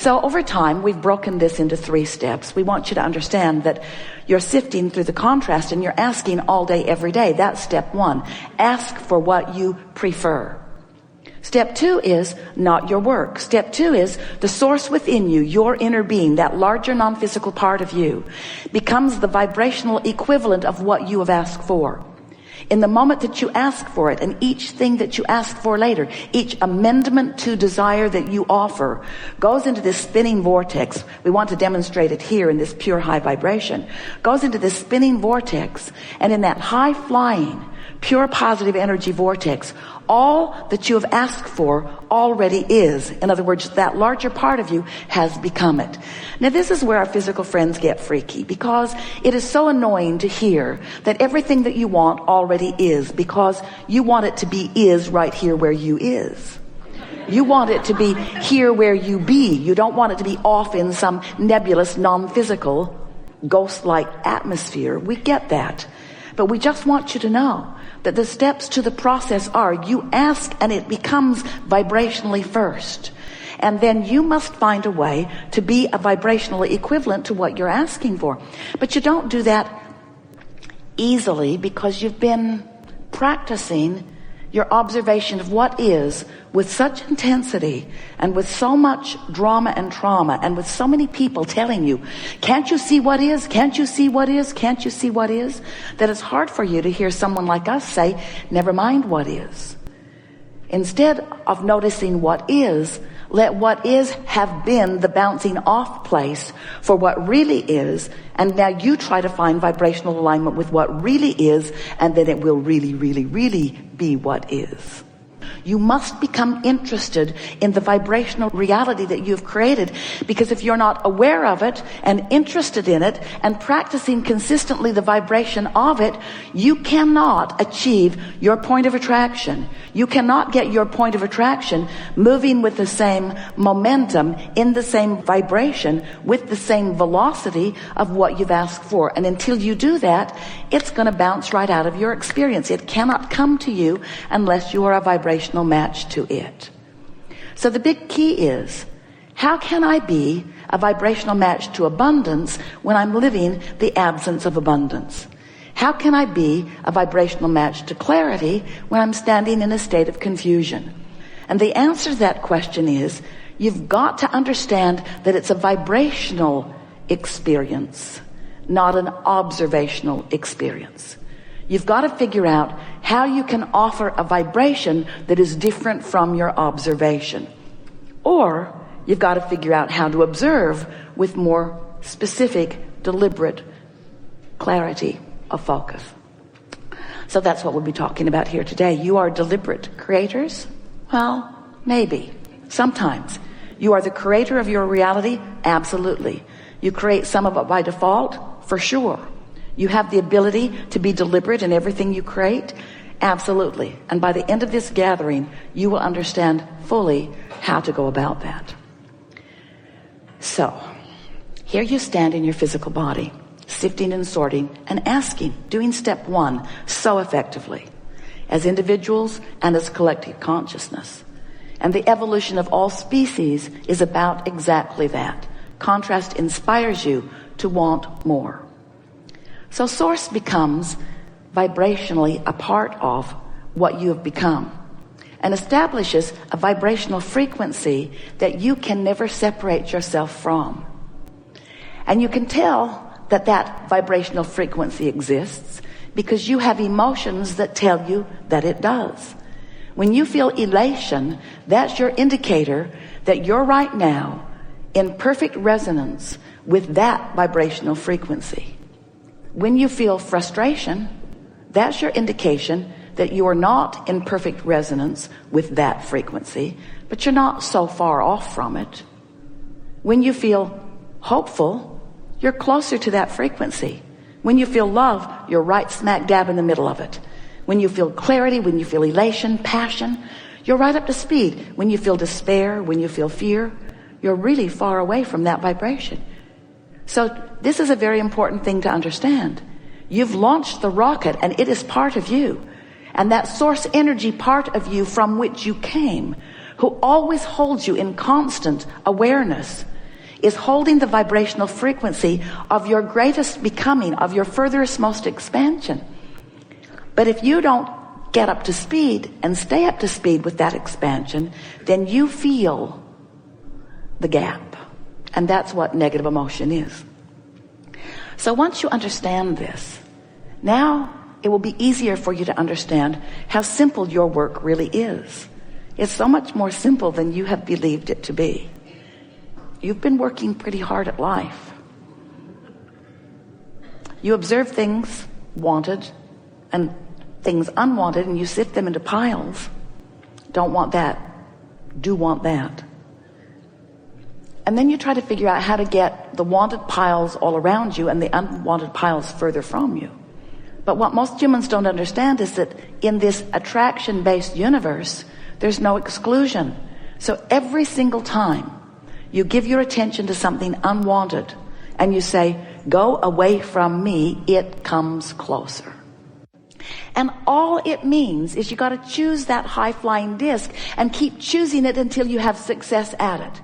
So over time, we've broken this into 3 steps. We want you to understand that you're sifting through the contrast and you're asking all day, every day. That's step 1. Ask for what you prefer. Step 2 is not your work. Step 2 is the source within you, your inner being, that larger non-physical part of you, becomes the vibrational equivalent of what you have asked for. In the moment that you ask for it, and each thing that you ask for later, each amendment to desire that you offer goes into this spinning vortex. We want to demonstrate it here in this pure high vibration. Goes into this spinning vortex, and in that high flying, pure positive energy vortex, all that you have asked for already is. In other words, that larger part of you has become it. Now this is where our physical friends get freaky, because it is so annoying to hear that everything that you want already is, because you want it to be is right here where you is. You want it to be here where you be. You don't want it to be off in some nebulous, non-physical, ghost-like atmosphere. We get that. But we just want you to know that the steps to the process are you ask and it becomes vibrationally first. And then you must find a way to be a vibrational equivalent to what you're asking for. But you don't do that easily, because you've been practicing your observation of what is with such intensity and with so much drama and trauma and with so many people telling you, can't you see what is? Can't you see what is? Can't you see what is? That it's hard for you to hear someone like us say, never mind what is. Instead of noticing what is, let what is have been the bouncing off place for what really is, and now you try to find vibrational alignment with what really is, and then it will really, really, really be what is. You must become interested in the vibrational reality that you've created, because if you're not aware of it and interested in it and practicing consistently the vibration of it, you cannot achieve your point of attraction. You cannot get your point of attraction moving with the same momentum, in the same vibration, with the same velocity of what you've asked for. And until you do that, it's going to bounce right out of your experience. It cannot come to you unless you are a vibrational match to it. So the big key is, how can I be a vibrational match to abundance when I'm living the absence of abundance? How can I be a vibrational match to clarity when I'm standing in a state of confusion? And the answer to that question is, you've got to understand that it's a vibrational experience, not an observational experience. You've got to figure out how you can offer a vibration that is different from your observation. Or you've got to figure out how to observe with more specific, deliberate clarity of focus. So that's what we'll be talking about here today. You are deliberate creators? Well, maybe. Sometimes. You are the creator of your reality? Absolutely. You create some of it by default? For sure. You have the ability to be deliberate in everything you create? Absolutely. And by the end of this gathering, you will understand fully how to go about that. So, here you stand in your physical body, sifting and sorting and asking, doing step 1 so effectively, as individuals and as collective consciousness. And the evolution of all species is about exactly that. Contrast inspires you to want more. So source becomes vibrationally a part of what you have become, and establishes a vibrational frequency that you can never separate yourself from. And you can tell that that vibrational frequency exists because you have emotions that tell you that it does. When you feel elation, that's your indicator that you're right now in perfect resonance with that vibrational frequency. When you feel frustration, that's your indication that you are not in perfect resonance with that frequency, but you're not so far off from it. When you feel hopeful, you're closer to that frequency. When you feel love, you're right smack dab in the middle of it. When you feel clarity, when you feel elation, passion, you're right up to speed. When you feel despair, when you feel fear, you're really far away from that vibration. So this is a very important thing to understand. You've launched the rocket and it is part of you. And that source energy part of you from which you came, who always holds you in constant awareness, is holding the vibrational frequency of your greatest becoming, of your furthest most expansion. But if you don't get up to speed and stay up to speed with that expansion, then you feel the gap. And that's what negative emotion is. So once you understand this, now it will be easier for you to understand how simple your work really is. It's so much more simple than you have believed it to be. You've been working pretty hard at life. You observe things wanted and things unwanted, and you sift them into piles. Don't want that. Do want that. And then you try to figure out how to get the wanted piles all around you and the unwanted piles further from you. But what most humans don't understand is that in this attraction-based universe, there's no exclusion. So every single time you give your attention to something unwanted and you say, go away from me, it comes closer. And all it means is you got to choose that high-flying disc and keep choosing it until you have success at it.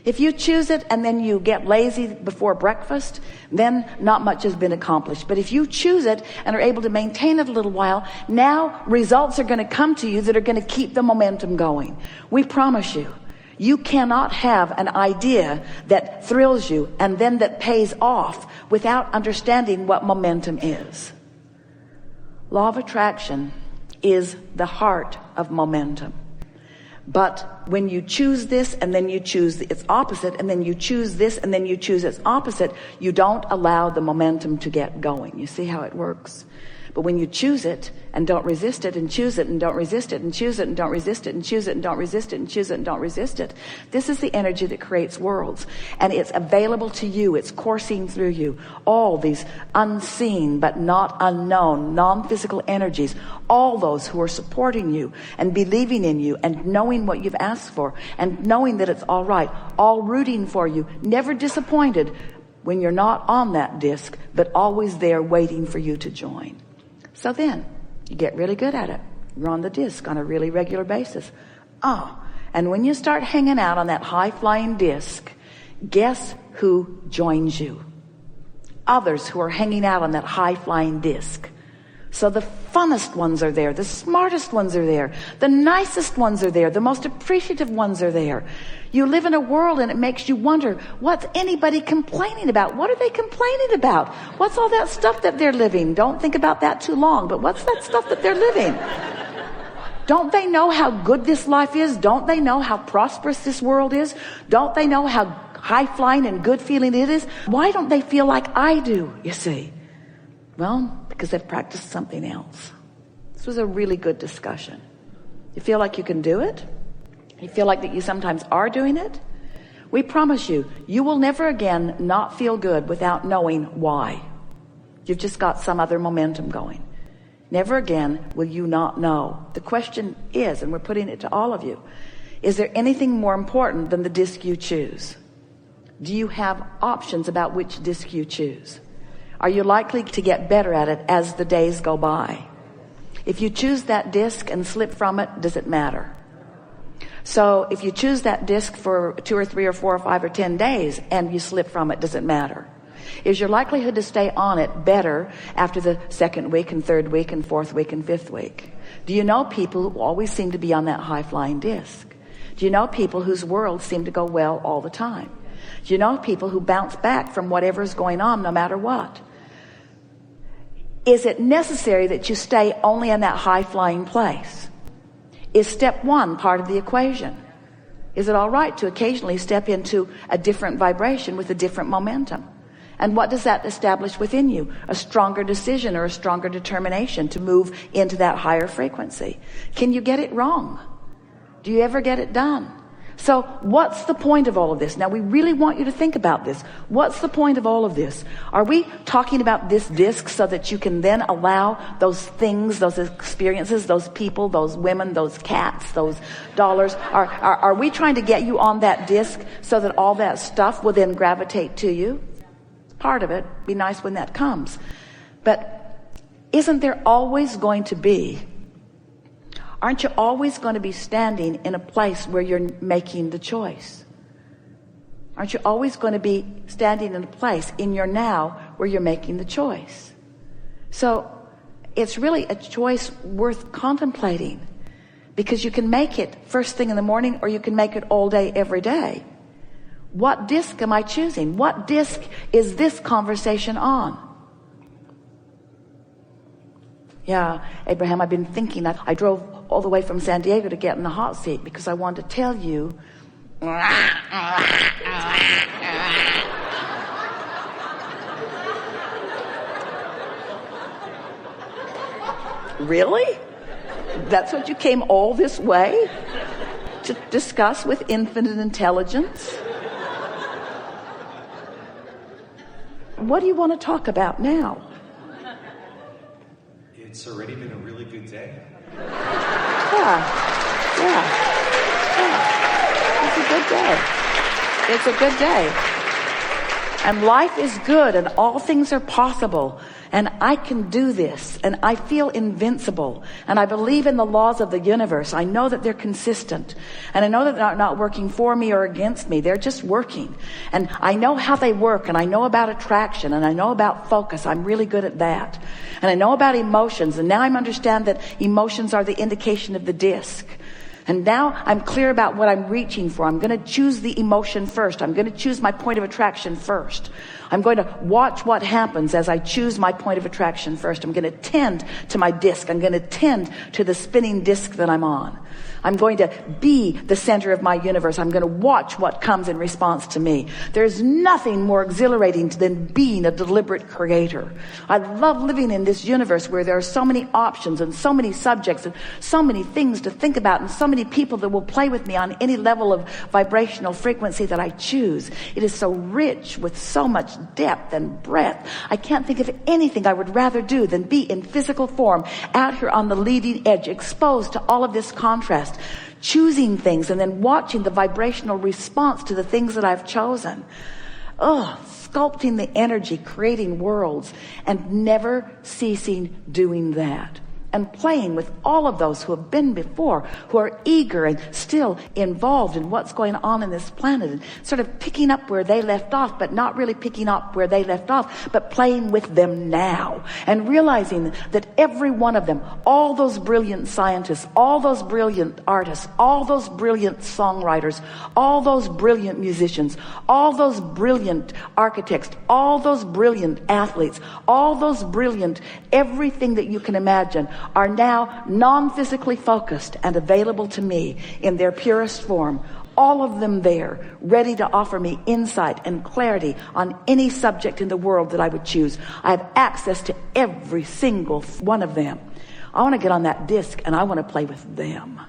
If you choose it and then you get lazy before breakfast, then not much has been accomplished. But if you choose it and are able to maintain it a little while, now results are going to come to you that are going to keep the momentum going. We promise you, you cannot have an idea that thrills you and then that pays off without understanding what momentum is. Law of attraction is the heart of momentum. But when you choose this and then you choose its opposite and then you choose this and then you choose its opposite, you don't allow the momentum to get going. You see how it works? But when you choose it and don't resist it and choose it and don't resist it and choose it and don't resist it and choose it and don't resist it and choose it and don't resist it, this is the energy that creates worlds. And it's available to you. It's coursing through you. All these unseen but not unknown, non-physical energies, all those who are supporting you and believing in you and knowing what you've asked for and knowing that it's all right, all rooting for you, never disappointed when you're not on that disc, but always there waiting for you to join. So then you get really good at it. You're on the disc on a really regular basis. And when you start hanging out on that high-flying disc, guess who joins you? Others who are hanging out on that high-flying disc. So the funnest ones are there, the smartest ones are there, the nicest ones are there, the most appreciative ones are there. You live in a world and it makes you wonder, what's anybody complaining about? What are they complaining about? What's all that stuff that they're living? Don't think about that too long, but what's that stuff that they're living? Don't they know how good this life is? Don't they know how prosperous this world is? Don't they know how high-flying and good-feeling it is? Why don't they feel like I do, you see? Well, because they've practiced something else. This was a really good discussion. You feel like you can do it? You feel like that you sometimes are doing it? We promise you, you will never again not feel good without knowing why. You've just got some other momentum going. Never again will you not know. The question is, and we're putting it to all of you, is there anything more important than the disc you choose? Do you have options about which disc you choose? Are you likely to get better at it as the days go by? If you choose that disc and slip from it, does it matter? So if you choose that disc for 2 or 3 or 4 or 5 or 10 days and you slip from it, does it matter? Is your likelihood to stay on it better after the 2nd week and 3rd week and 4th week and 5th week? Do you know people who always seem to be on that high-flying disc? Do you know people whose worlds seem to go well all the time? Do you know people who bounce back from whatever is going on no matter what? Is it necessary that you stay only in that high-flying place? Is step 1 part of the equation? Is it all right to occasionally step into a different vibration with a different momentum? And what does that establish within you? A stronger decision or a stronger determination to move into that higher frequency. Can you get it wrong? Do you ever get it done? So what's the point of all of this? Now we really want you to think about this. What's the point of all of this? Are we talking about this disc so that you can then allow those things, those experiences, those people, those women, those cats, those dollars? Are we trying to get you on that disc so that all that stuff will then gravitate to you? Part of it. Be nice when that comes. But isn't there always going to be, aren't you always going to be standing in a place where you're making the choice? Aren't you always going to be standing in a place in your now where you're making the choice? So it's really a choice worth contemplating, because you can make it first thing in the morning, or you can make it all day, every day. What disc am I choosing? What disc is this conversation on? Yeah, Abraham, I've been thinking. I drove all the way from San Diego to get in the hot seat because I wanted to tell you. Really? That's what you came all this way to discuss with infinite intelligence? What do you want to talk about now? It's already been a really good day. Yeah. It's a good day. It's a good day. And life is good, and all things are possible. And I can do this, and I feel invincible, and I believe in the laws of the universe. I know that they're consistent, and I know that they're not working for me or against me. They're just working, and I know how they work, and I know about attraction, and I know about focus. I'm really good at that. And I know about emotions, and now I understand that emotions are the indication of the disc. And now I'm clear about what I'm reaching for. I'm going to choose the emotion first. I'm going to choose my point of attraction first. I'm going to watch what happens as I choose my point of attraction first. I'm going to tend to my disc. I'm going to tend to the spinning disc that I'm on. I'm going to be the center of my universe. I'm going to watch what comes in response to me. There's nothing more exhilarating than being a deliberate creator. I love living in this universe where there are so many options and so many subjects and so many things to think about and so many people that will play with me on any level of vibrational frequency that I choose. It is so rich with so much depth and breadth. I can't think of anything I would rather do than be in physical form out here on the leading edge, exposed to all of this contrast, choosing things and then watching the vibrational response to the things that I've chosen. Sculpting the energy, creating worlds, and never ceasing doing that. And playing with all of those who have been before, who are eager and still involved in what's going on in this planet, and sort of picking up where they left off, but not really picking up where they left off, but playing with them now, and realizing that every one of them, all those brilliant scientists, all those brilliant artists, all those brilliant songwriters, all those brilliant musicians, all those brilliant architects, all those brilliant athletes, all those brilliant everything that you can imagine, are now non-physically focused and available to me in their purest form. All of them there, ready to offer me insight and clarity on any subject in the world that I would choose. I have access to every single one of them. I want to get on that disc and I want to play with them.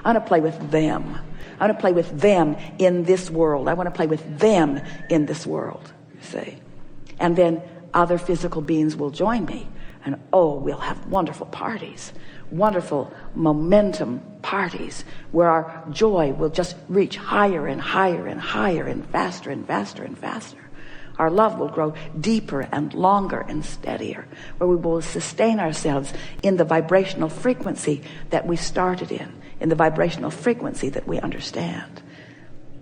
I want to play with them. I want to play with them in this world. I want to play with them in this world, you see. And then other physical beings will join me. And we'll have wonderful parties, wonderful momentum parties where our joy will just reach higher and higher and higher and faster and faster and faster. Our love will grow deeper and longer and steadier, where we will sustain ourselves in the vibrational frequency that we started in the vibrational frequency that we understand.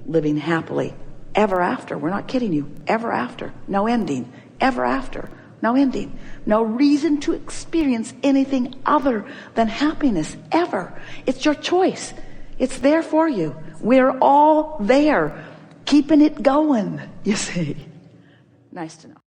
Living happily ever after. We're not kidding you. Ever after. No ending. Ever after. No ending. No reason to experience anything other than happiness ever. It's your choice. It's there for you. We're all there, keeping it going, you see. Nice to know.